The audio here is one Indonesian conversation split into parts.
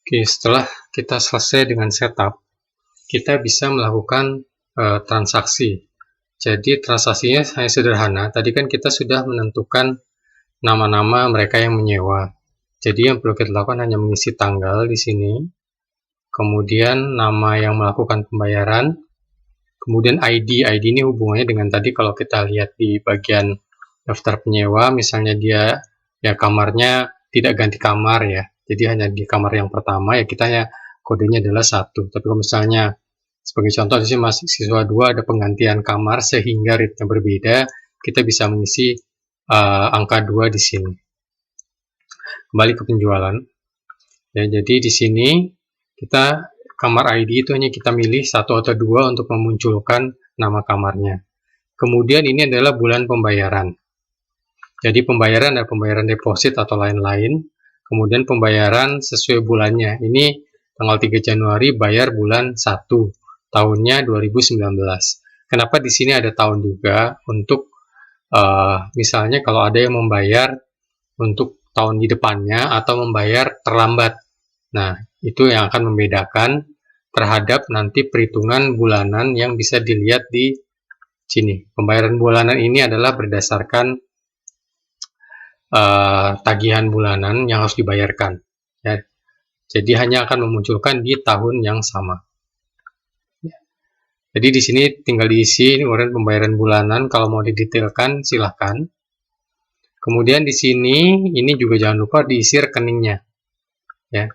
Oke, setelah kita selesai dengan setup, kita bisa melakukan transaksi. Jadi transaksinya hanya sederhana. Tadi kan kita sudah menentukan nama-nama mereka yang menyewa. Jadi yang perlu kita lakukan hanya mengisi tanggal di sini, kemudian nama yang melakukan pembayaran, kemudian ID. ID ini hubungannya dengan tadi kalau kita lihat di bagian daftar penyewa, misalnya dia ya kamarnya tidak ganti kamar ya, jadi hanya di kamar yang pertama ya kita ya kodenya adalah 1. Tapi kalau misalnya sebagai contoh di sini mahasiswa 2 ada penggantian kamar sehingga rate-nya berbeda, kita bisa mengisi angka 2 di sini. Kembali ke penjualan. Ya, jadi di sini kita kamar ID itu hanya kita milih 1 atau 2 untuk memunculkan nama kamarnya. Kemudian ini adalah bulan pembayaran. Jadi pembayaran ada pembayaran deposit atau lain-lain. Kemudian pembayaran sesuai bulannya. Ini tanggal 3 Januari bayar bulan 1, tahunnya 2019. Kenapa di sini ada tahun juga? Untuk misalnya kalau ada yang membayar untuk tahun di depannya atau membayar terlambat. Nah, itu yang akan membedakan terhadap nanti perhitungan bulanan yang bisa dilihat di sini. Pembayaran bulanan ini adalah berdasarkan tagihan bulanan yang harus dibayarkan. Ya. Jadi hanya akan memunculkan di tahun yang sama. Ya. Jadi di sini tinggal diisi kemudian pembayaran bulanan. Kalau mau didetailkan silahkan. Kemudian di sini ini juga jangan lupa diisi rekeningnya. Ya.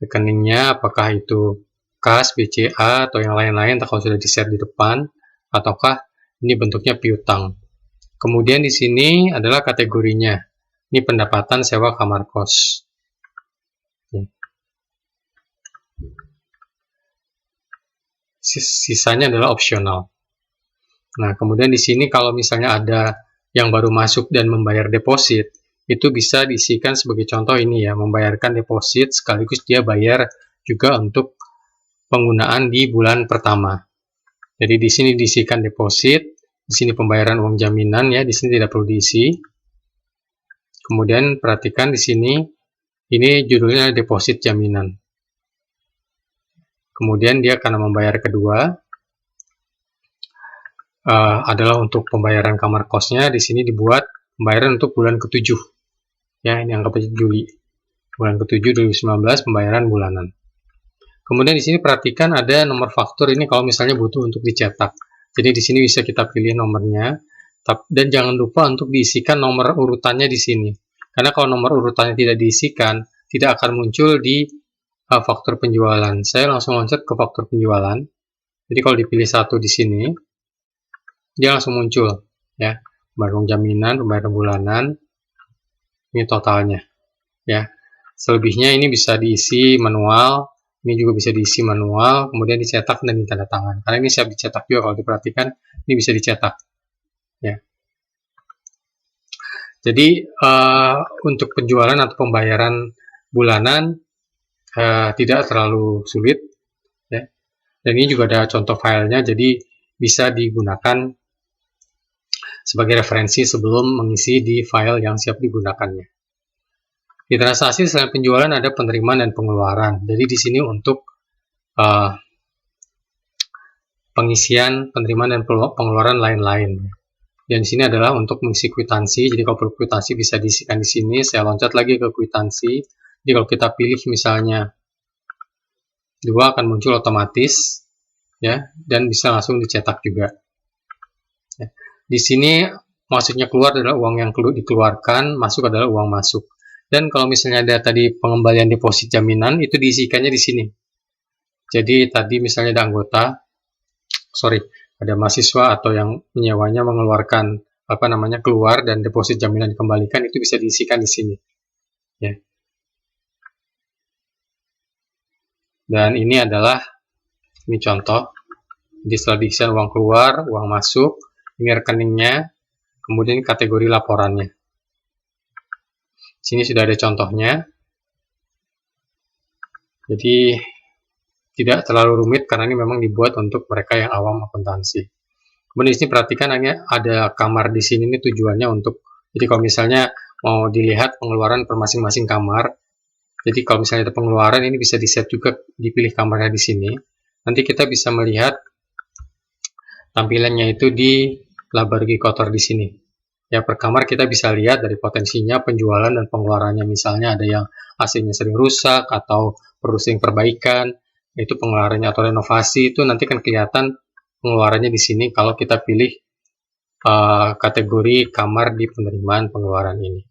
Rekeningnya apakah itu kas, BCA atau yang lain-lain kalau sudah di-share di depan, ataukah ini bentuknya piutang. Kemudian di sini adalah kategorinya. Ini pendapatan sewa kamar kos. Sisanya adalah opsional. Nah, kemudian di sini kalau misalnya ada yang baru masuk dan membayar deposit, itu bisa diisikan sebagai contoh ini ya, membayarkan deposit sekaligus dia bayar juga untuk penggunaan di bulan pertama. Jadi di sini diisikan deposit, di sini pembayaran uang jaminan ya, di sini tidak perlu diisi. Kemudian perhatikan di sini, ini judulnya deposit jaminan. Kemudian dia karena membayar kedua adalah untuk pembayaran kamar kosnya, di sini dibuat pembayaran untuk bulan ke-7. Ya, ini anggap aja Juli. Bulan ke-7 2019 pembayaran bulanan. Kemudian di sini perhatikan ada nomor faktur ini kalau misalnya butuh untuk dicetak. Jadi di sini bisa kita pilih nomornya, dan jangan lupa untuk diisikan nomor urutannya di sini. Karena kalau nomor urutannya tidak diisikan, tidak akan muncul di faktur penjualan. Saya langsung loncat ke faktur penjualan. Jadi kalau dipilih 1 di sini, dia langsung muncul ya. Pembayaran jaminan, pembayaran bulanan, ini totalnya ya. Selebihnya ini bisa diisi manual. Ini juga bisa diisi manual, kemudian dicetak dan ditanda tangan. Karena ini siap dicetak juga, kalau diperhatikan, ini bisa dicetak. Ya. Jadi, untuk penjualan atau pembayaran bulanan, tidak terlalu sulit. Ya. Dan ini juga ada contoh filenya, jadi bisa digunakan sebagai referensi sebelum mengisi di file yang siap digunakannya. Di transaksi selain penjualan ada penerimaan dan pengeluaran. Jadi di sini untuk pengisian penerimaan dan pengeluaran lain-lain. Dan di sini adalah untuk mengisi kwitansi. Jadi kalau perlu kwitansi bisa diisikan di sini. Saya loncat lagi ke kwitansi. Jadi kalau kita pilih misalnya 2 akan muncul otomatis, ya, dan bisa langsung dicetak juga. Ya. Di sini masuknya keluar adalah uang yang dikeluarkan, masuk adalah uang masuk. Dan kalau misalnya ada tadi pengembalian deposit jaminan, itu diisikannya di sini. Jadi tadi misalnya ada ada mahasiswa atau yang menyewanya mengeluarkan keluar dan deposit jaminan dikembalikan, itu bisa diisikan di sini. Ya. Dan ini adalah contoh. Jadi setelah diisikan uang keluar, uang masuk, ini rekeningnya, kemudian kategori laporannya. Sini sudah ada contohnya. Jadi tidak terlalu rumit karena ini memang dibuat untuk mereka yang awam akuntansi. Kemudian di sini perhatikan hanya ada kamar di sini, ini tujuannya untuk, jadi kalau misalnya mau dilihat pengeluaran per masing-masing kamar, Jadi kalau misalnya ada pengeluaran, ini bisa di-set juga, dipilih kamarnya di sini. Nanti kita bisa melihat tampilannya itu di labargi kotor di sini. Ya, per kamar kita bisa lihat dari potensinya, penjualan dan pengeluarannya. Misalnya ada yang AC-nya sering rusak atau perlu sering perbaikan, itu pengeluarannya, atau renovasi, itu nanti kan kelihatan pengeluarannya di sini kalau kita pilih kategori kamar di penerimaan pengeluaran ini.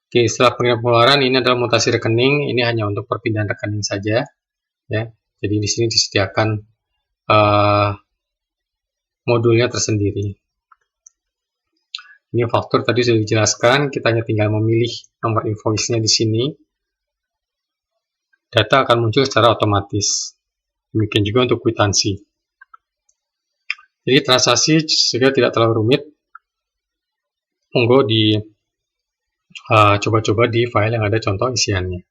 Oke, setelah pengeluaran, ini adalah mutasi rekening. Ini hanya untuk perpindahan rekening saja, ya. Jadi di sini disediakan modulnya tersendiri. Ini faktur tadi sudah dijelaskan, kita hanya tinggal memilih nomor invoice-nya di sini. Data akan muncul secara otomatis. Demikian juga untuk kwitansi. Jadi transaksi juga tidak terlalu rumit. Monggo coba-coba di file yang ada contoh isiannya.